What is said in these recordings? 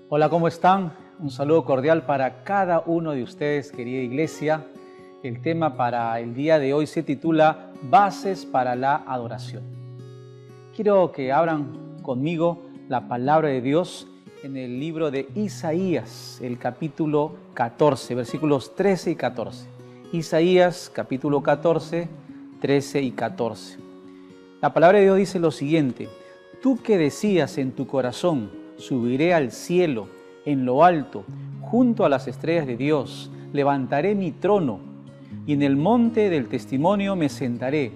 Hola, ¿cómo están? Un saludo cordial para cada uno de ustedes, querida iglesia. El tema para el día de hoy se titula Bases para la adoración. Quiero que abran conmigo la palabra de Dios en el libro de Isaías, el capítulo 14, versículos 13 y 14. Isaías, capítulo 14, 13 y 14. La palabra de Dios dice lo siguiente: Tú que decías en tu corazón, subiré al cielo, en lo alto, junto a las estrellas de Dios, levantaré mi trono, y en el monte del testimonio me sentaré.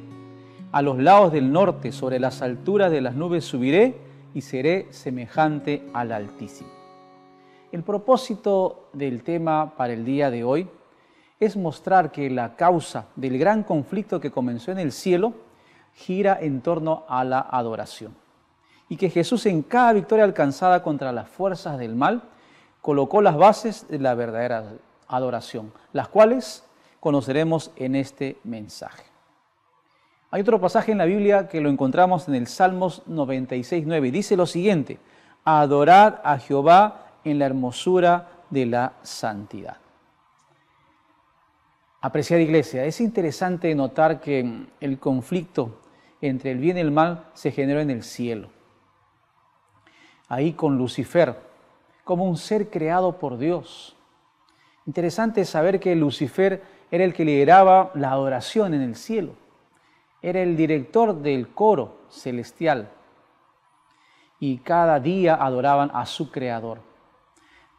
A los lados del norte, sobre las alturas de las nubes subiré, y seré semejante al Altísimo. El propósito del tema para el día de hoy es mostrar que la causa del gran conflicto que comenzó en el cielo gira en torno a la adoración. Y que Jesús, en cada victoria alcanzada contra las fuerzas del mal, colocó las bases de la verdadera adoración, las cuales conoceremos en este mensaje. Hay otro pasaje en la Biblia que lo encontramos en el Salmos 96:9 y dice lo siguiente: Adorad a Jehová en la hermosura de la santidad. Apreciada iglesia, es interesante notar que el conflicto entre el bien y el mal se generó en el cielo. Ahí con Lucifer, como un ser creado por Dios. Interesante saber que Lucifer era el que lideraba la adoración en el cielo. Era el director del coro celestial. Y cada día adoraban a su creador.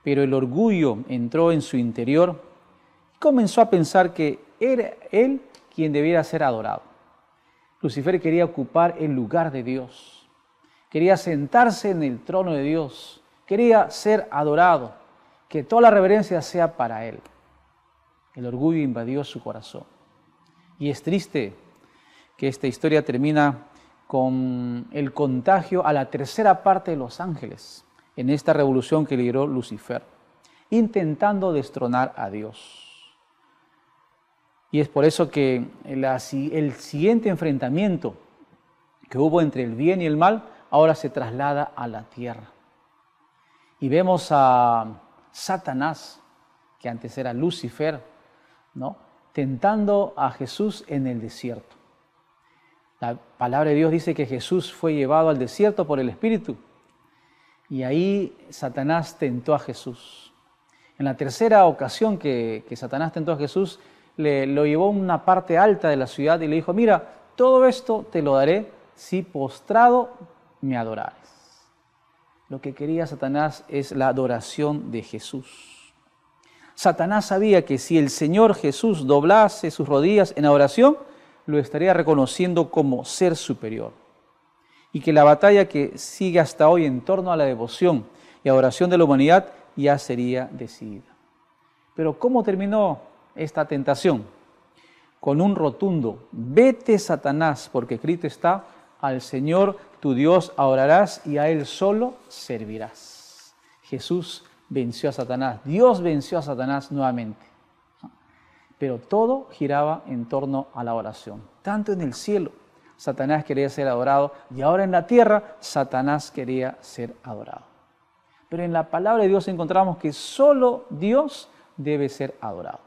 Pero el orgullo entró en su interior y comenzó a pensar que era él quien debiera ser adorado. Lucifer quería ocupar el lugar de Dios. Quería sentarse en el trono de Dios, quería ser adorado, que toda la reverencia sea para Él. El orgullo invadió su corazón. Y es triste que esta historia termina con el contagio a la tercera parte de los ángeles en esta revolución que lideró Lucifer, intentando destronar a Dios. Y es por eso que el siguiente enfrentamiento que hubo entre el bien y el mal ahora se traslada a la tierra. Y vemos a Satanás, que antes era Lucifer, ¿no?, tentando a Jesús en el desierto. La palabra de Dios dice que Jesús fue llevado al desierto por el Espíritu. Y ahí Satanás tentó a Jesús. En la tercera ocasión que Satanás tentó a Jesús, lo llevó a una parte alta de la ciudad y le dijo: mira, todo esto te lo daré si postrado me adorares. Lo que quería Satanás es la adoración de Jesús. Satanás sabía que si el Señor Jesús doblase sus rodillas en adoración, lo estaría reconociendo como ser superior. Y que la batalla que sigue hasta hoy en torno a la devoción y adoración de la humanidad ya sería decidida. Pero ¿cómo terminó esta tentación? Con un rotundo: vete, Satanás, porque escrito está: al Señor tu Dios adorarás y a Él solo servirás. Jesús venció a Satanás, Dios venció a Satanás nuevamente. Pero todo giraba en torno a la oración. Tanto en el cielo, Satanás quería ser adorado, y ahora en la tierra, Satanás quería ser adorado. Pero en la palabra de Dios encontramos que solo Dios debe ser adorado.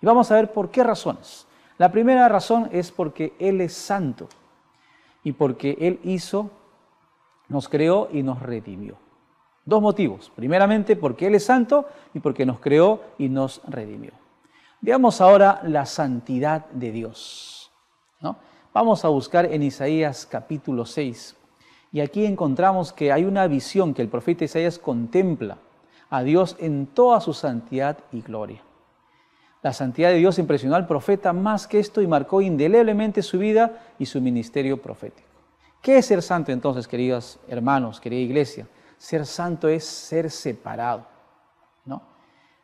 Y vamos a ver por qué razones. La primera razón es porque Él es santo. Y porque Él nos creó y nos redimió. Dos motivos. Primeramente, porque Él es santo y porque nos creó y nos redimió. Veamos ahora la santidad de Dios, ¿no? Vamos a buscar en Isaías capítulo 6. Y aquí encontramos que hay una visión que el profeta Isaías contempla a Dios en toda su santidad y gloria. La santidad de Dios impresionó al profeta más que esto y marcó indeleblemente su vida y su ministerio profético. ¿Qué es ser santo entonces, queridos hermanos, querida iglesia? Ser santo es ser separado, ¿no?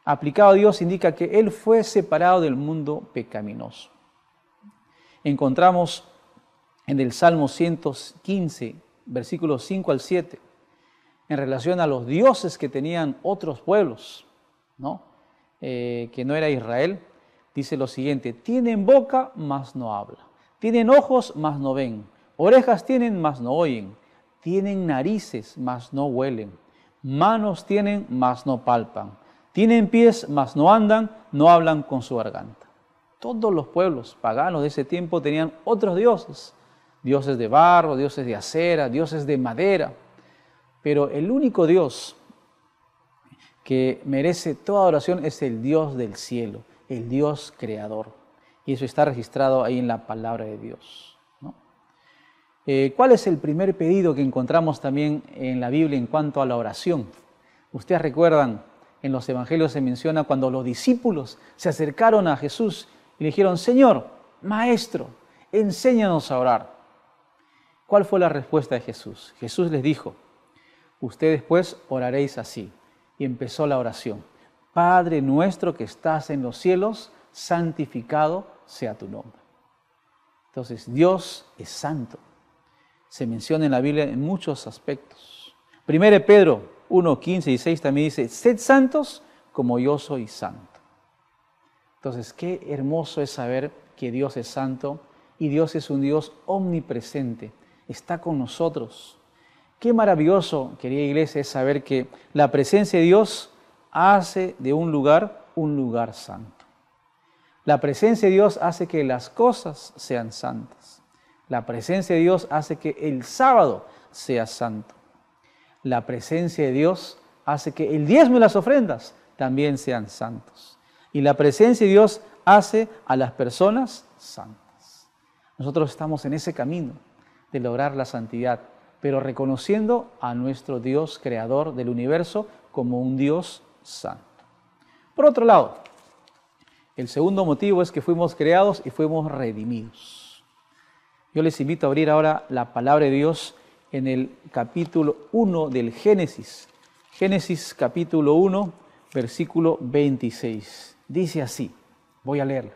Aplicado a Dios indica que Él fue separado del mundo pecaminoso. Encontramos en el Salmo 115, versículos 5 al 7, en relación a los dioses que tenían otros pueblos, ¿no?, que no era Israel, dice lo siguiente: tienen boca, mas no habla; tienen ojos, mas no ven; orejas tienen, mas no oyen; tienen narices, mas no huelen; Manos tienen, mas no palpan. Tienen pies, mas no andan, no hablan con su garganta. Todos los pueblos paganos de ese tiempo tenían otros dioses. Dioses de barro, dioses de acera, dioses de madera. Pero el único Dios que merece toda adoración es el Dios del cielo, el Dios creador. Y eso está registrado ahí en la palabra de Dios, ¿no? ¿Cuál es el primer pedido que encontramos también en la Biblia en cuanto a la oración? Ustedes recuerdan, en los evangelios se menciona cuando los discípulos se acercaron a Jesús y le dijeron: Señor, Maestro, enséñanos a orar. ¿Cuál fue la respuesta de Jesús? Jesús les dijo: ustedes pues oraréis así. Y empezó la oración: Padre nuestro que estás en los cielos, santificado sea tu nombre. Entonces, Dios es santo. Se menciona en la Biblia en muchos aspectos. 1 Pedro 1, 15 y 6 también dice: sed santos como yo soy santo. Entonces, qué hermoso es saber que Dios es santo y Dios es un Dios omnipresente. Está con nosotros. Qué maravilloso, querida iglesia, es saber que la presencia de Dios hace de un lugar santo. La presencia de Dios hace que las cosas sean santas. La presencia de Dios hace que el sábado sea santo. La presencia de Dios hace que el diezmo y las ofrendas también sean santos. Y la presencia de Dios hace a las personas santas. Nosotros estamos en ese camino de lograr la santidad, pero reconociendo a nuestro Dios creador del universo como un Dios santo. Por otro lado, el segundo motivo es que fuimos creados y fuimos redimidos. Yo les invito a abrir ahora la palabra de Dios en el capítulo 1 del Génesis. Génesis capítulo 1, versículo 26. Dice así, voy a leerlo.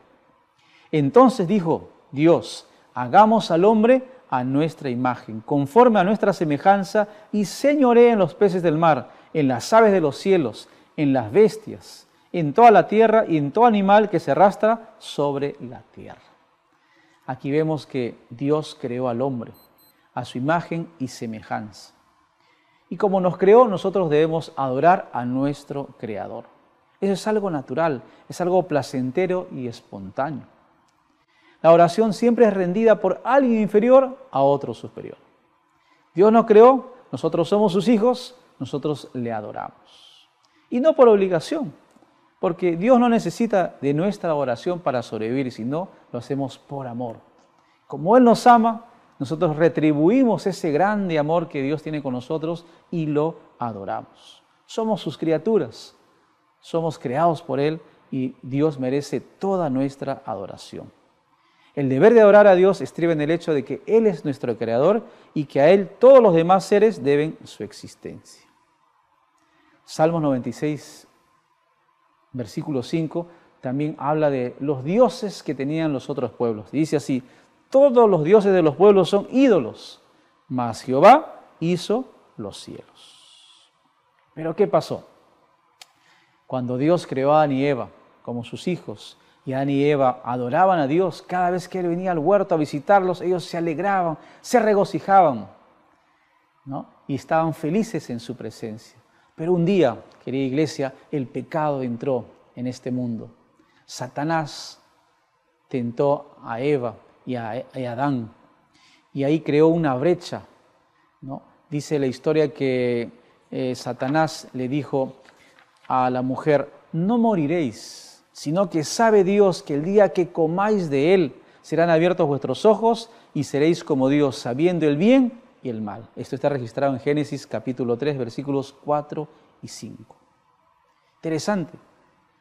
Entonces dijo Dios: hagamos al hombre a nuestra imagen, conforme a nuestra semejanza, y señoree en los peces del mar, en las aves de los cielos, en las bestias, en toda la tierra y en todo animal que se arrastra sobre la tierra. Aquí vemos que Dios creó al hombre a su imagen y semejanza. Y como nos creó, nosotros debemos adorar a nuestro Creador. Eso es algo natural, es algo placentero y espontáneo. La oración siempre es rendida por alguien inferior a otro superior. Dios nos creó, nosotros somos sus hijos, nosotros le adoramos. Y no por obligación, porque Dios no necesita de nuestra oración para sobrevivir, sino lo hacemos por amor. Como Él nos ama, nosotros retribuimos ese grande amor que Dios tiene con nosotros y lo adoramos. Somos sus criaturas, somos creados por Él y Dios merece toda nuestra adoración. El deber de adorar a Dios estriba en el hecho de que Él es nuestro creador y que a Él todos los demás seres deben su existencia. Salmos 96, versículo 5, también habla de los dioses que tenían los otros pueblos. Dice así: todos los dioses de los pueblos son ídolos, mas Jehová hizo los cielos. Pero ¿qué pasó? Cuando Dios creó a Adán y Eva como sus hijos, y Adán y Eva adoraban a Dios, cada vez que Él venía al huerto a visitarlos, ellos se alegraban, se regocijaban, ¿no? Y estaban felices en su presencia. Pero un día, querida iglesia, el pecado entró en este mundo. Satanás tentó a Eva y a Adán, y ahí creó una brecha, ¿no? Dice la historia que Satanás le dijo a la mujer: no moriréis, sino que sabe Dios que el día que comáis de él serán abiertos vuestros ojos y seréis como Dios, sabiendo el bien y el mal. Esto está registrado en Génesis capítulo 3, versículos 4 y 5. Interesante,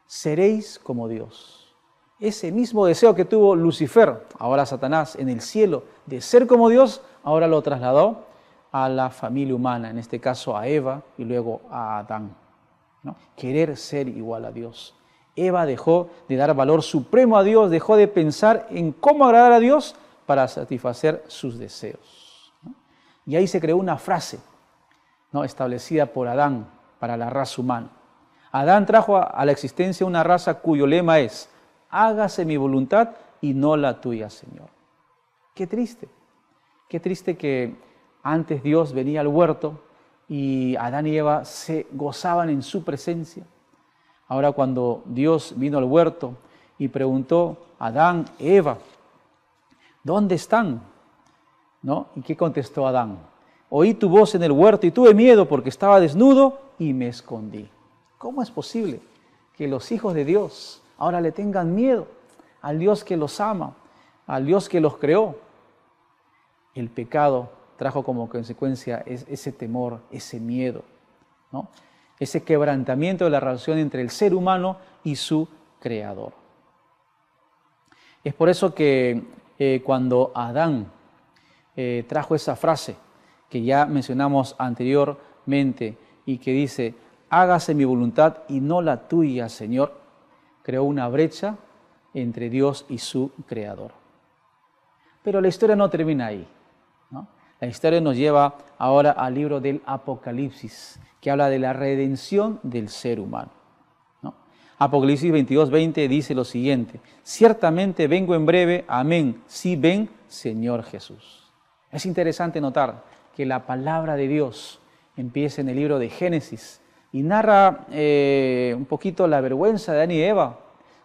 seréis como Dios. Ese mismo deseo que tuvo Lucifer, ahora Satanás, en el cielo, de ser como Dios, ahora lo trasladó a la familia humana, en este caso a Eva y luego a Adán, ¿no? Querer ser igual a Dios. Eva dejó de dar valor supremo a Dios, dejó de pensar en cómo agradar a Dios para satisfacer sus deseos, ¿no? Y ahí se creó una frase, ¿no?, establecida por Adán para la raza humana. Adán trajo a la existencia una raza cuyo lema es: hágase mi voluntad y no la tuya, Señor. Qué triste que antes Dios venía al huerto y Adán y Eva se gozaban en su presencia. Ahora cuando Dios vino al huerto y preguntó a Adán, Eva, ¿dónde están? ¿No? ¿Y qué contestó Adán? Oí tu voz en el huerto y tuve miedo porque estaba desnudo y me escondí. ¿Cómo es posible que los hijos de Dios ahora le tengan miedo al Dios que los ama, al Dios que los creó? El pecado trajo como consecuencia ese temor, ese miedo, ¿no? Ese quebrantamiento de la relación entre el ser humano y su Creador. Es por eso que cuando Adán trajo esa frase que ya mencionamos anteriormente y que dice, hágase mi voluntad y no la tuya, Señor, creó una brecha entre Dios y su Creador. Pero la historia no termina ahí, ¿no? La historia nos lleva ahora al libro del Apocalipsis, que habla de la redención del ser humano, ¿no? Apocalipsis 22:20 dice lo siguiente, ciertamente vengo en breve, amén, sí ven, Señor Jesús. Es interesante notar que la palabra de Dios empieza en el libro de Génesis y narra un poquito la vergüenza de Adán y Eva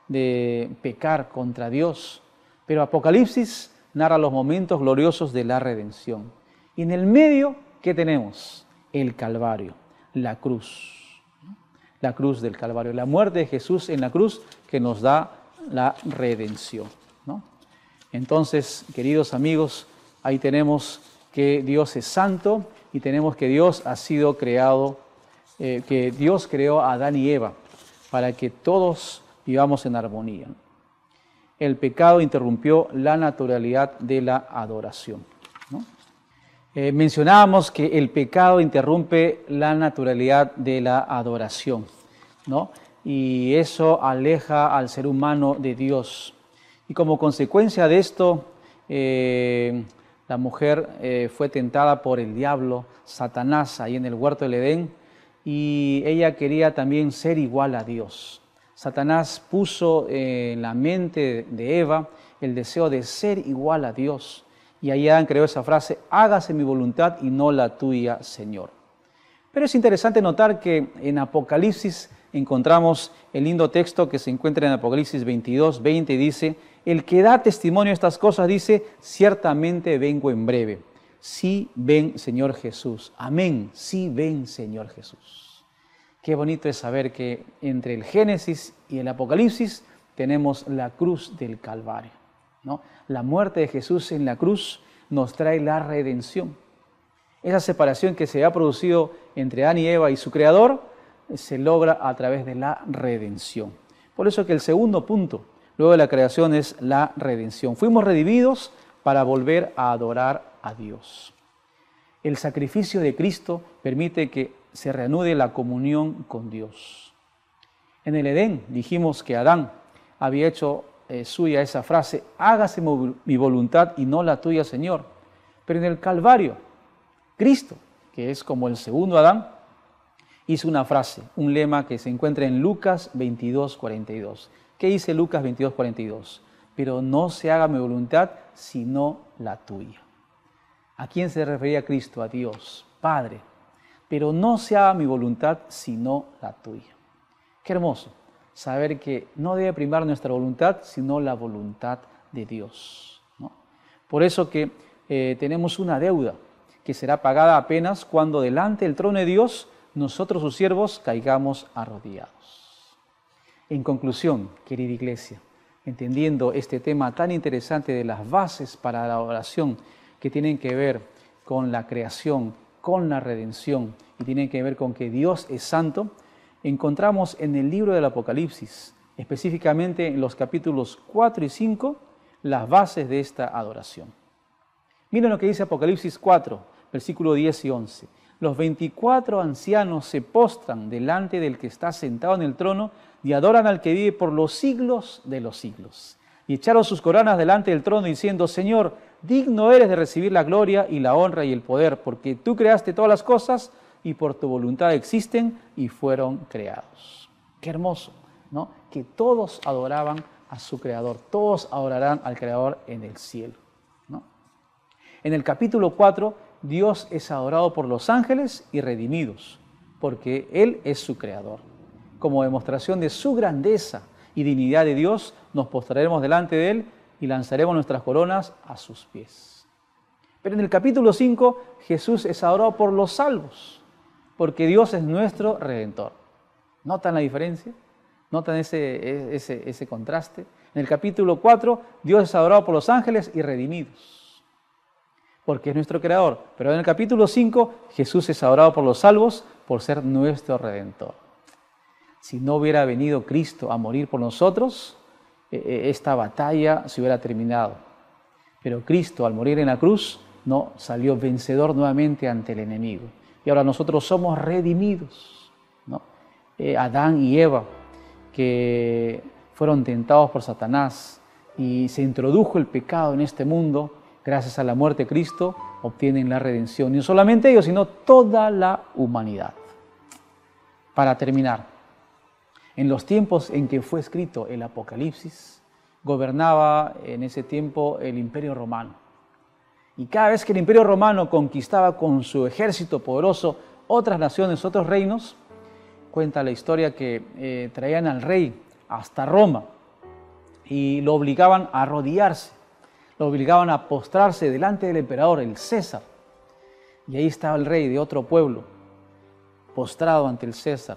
de pecar contra Dios, pero Apocalipsis narra los momentos gloriosos de la redención. Y en el medio, ¿qué tenemos? El Calvario, la cruz del Calvario, la muerte de Jesús en la cruz que nos da la redención, ¿no? Entonces, queridos amigos, ahí tenemos que Dios es santo y tenemos que Dios ha sido creado, que Dios creó a Adán y Eva para que todos vivamos en armonía. El pecado interrumpió la naturalidad de la adoración, ¿no? Mencionábamos que el pecado interrumpe la naturalidad de la adoración, ¿no? Y eso aleja al ser humano de Dios. Y como consecuencia de esto, la mujer fue tentada por el diablo, Satanás, ahí en el huerto del Edén, y ella quería también ser igual a Dios. Satanás puso en la mente de Eva el deseo de ser igual a Dios. Y ahí Adán creó esa frase, hágase mi voluntad y no la tuya, Señor. Pero es interesante notar que en Apocalipsis encontramos el lindo texto que se encuentra en Apocalipsis 22:20 y dice, el que da testimonio de estas cosas dice, ciertamente vengo en breve. Sí ven, Señor Jesús. Amén, sí ven, Señor Jesús. Qué bonito es saber que entre el Génesis y el Apocalipsis tenemos la cruz del Calvario, ¿no? La muerte de Jesús en la cruz nos trae la redención. Esa separación que se ha producido entre Adán y Eva y su Creador se logra a través de la redención. Por eso que el segundo punto, luego de la creación, es la redención. Fuimos redimidos para volver a adorar a Dios. El sacrificio de Cristo permite que se reanude la comunión con Dios. En el Edén dijimos que Adán había hecho suya esa frase, hágase mi voluntad y no la tuya, Señor. Pero en el Calvario, Cristo, que es como el segundo Adán, hizo una frase, un lema que se encuentra en Lucas 22:42. ¿Qué dice Lucas 22:42? Pero no se haga mi voluntad, sino la tuya. ¿A quién se refería Cristo? A Dios, Padre. Pero no se haga mi voluntad, sino la tuya. Qué hermoso saber que no debe primar nuestra voluntad, sino la voluntad de Dios, ¿no? Por eso que tenemos una deuda que será pagada apenas cuando delante del trono de Dios nosotros sus siervos caigamos arrodillados. En conclusión, querida iglesia, entendiendo este tema tan interesante de las bases para la oración que tienen que ver con la creación, con la redención y tienen que ver con que Dios es santo, encontramos en el libro del Apocalipsis, específicamente en los capítulos 4 y 5, las bases de esta adoración. Miren lo que dice Apocalipsis 4, versículo 10 y 11. Los 24 ancianos se postran delante del que está sentado en el trono y adoran al que vive por los siglos de los siglos. Y echaron sus coronas delante del trono diciendo, Señor, digno eres de recibir la gloria y la honra y el poder, porque tú creaste todas las cosas y por tu voluntad existen y fueron creados. Qué hermoso, ¿no? Que todos adoraban a su Creador, todos adorarán al Creador en el cielo, ¿no? En el capítulo 4 Dios es adorado por los ángeles y redimidos, porque Él es su creador. Como demostración de su grandeza y dignidad de Dios, nos postraremos delante de Él y lanzaremos nuestras coronas a sus pies. Pero en el capítulo 5, Jesús es adorado por los salvos, porque Dios es nuestro Redentor. ¿Notan la diferencia? ¿Notan ese contraste? En el capítulo 4, Dios es adorado por los ángeles y redimidos, porque es nuestro Creador. Pero en el capítulo 5, Jesús es adorado por los salvos por ser nuestro Redentor. Si no hubiera venido Cristo a morir por nosotros, esta batalla se hubiera terminado. Pero Cristo, al morir en la cruz, no salió vencedor nuevamente ante el enemigo. Y ahora nosotros somos redimidos, ¿no? Adán y Eva, que fueron tentados por Satanás y se introdujo el pecado en este mundo, gracias a la muerte de Cristo, obtienen la redención. Y no solamente ellos, sino toda la humanidad. Para terminar, en los tiempos en que fue escrito el Apocalipsis, gobernaba en ese tiempo el Imperio Romano. Y cada vez que el Imperio Romano conquistaba con su ejército poderoso otras naciones, otros reinos, cuenta la historia que traían al rey hasta Roma y lo obligaban a arrodillarse, lo obligaban a postrarse delante del emperador, el César. Y ahí estaba el rey de otro pueblo, postrado ante el César,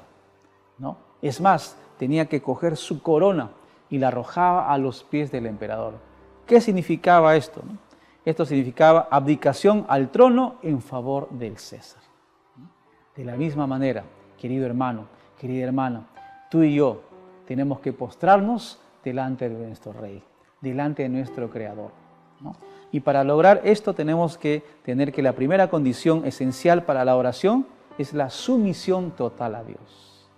¿no? Es más, tenía que coger su corona y la arrojaba a los pies del emperador. ¿Qué significaba esto, no? Esto significaba abdicación al trono en favor del César. De la misma manera, querido hermano, querida hermana, tú y yo tenemos que postrarnos delante de nuestro Rey, delante de nuestro Creador, ¿no? Y para lograr esto tenemos que tener que la primera condición esencial para la oración es la sumisión total a Dios.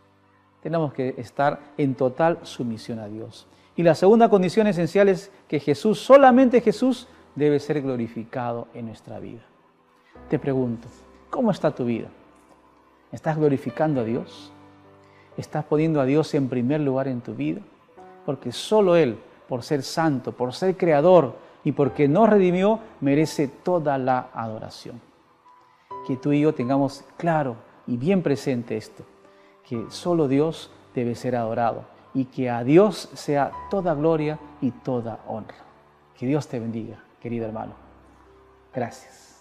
Tenemos que estar en total sumisión a Dios. Y la segunda condición esencial es que Jesús, solamente Jesús, debe ser glorificado en nuestra vida. Te pregunto, ¿cómo está tu vida? ¿Estás glorificando a Dios? ¿Estás poniendo a Dios en primer lugar en tu vida? Porque solo Él, por ser santo, por ser creador y porque nos redimió, merece toda la adoración. Que tú y yo tengamos claro y bien presente esto, que solo Dios debe ser adorado y que a Dios sea toda gloria y toda honra. Que Dios te bendiga, querido hermano. Gracias.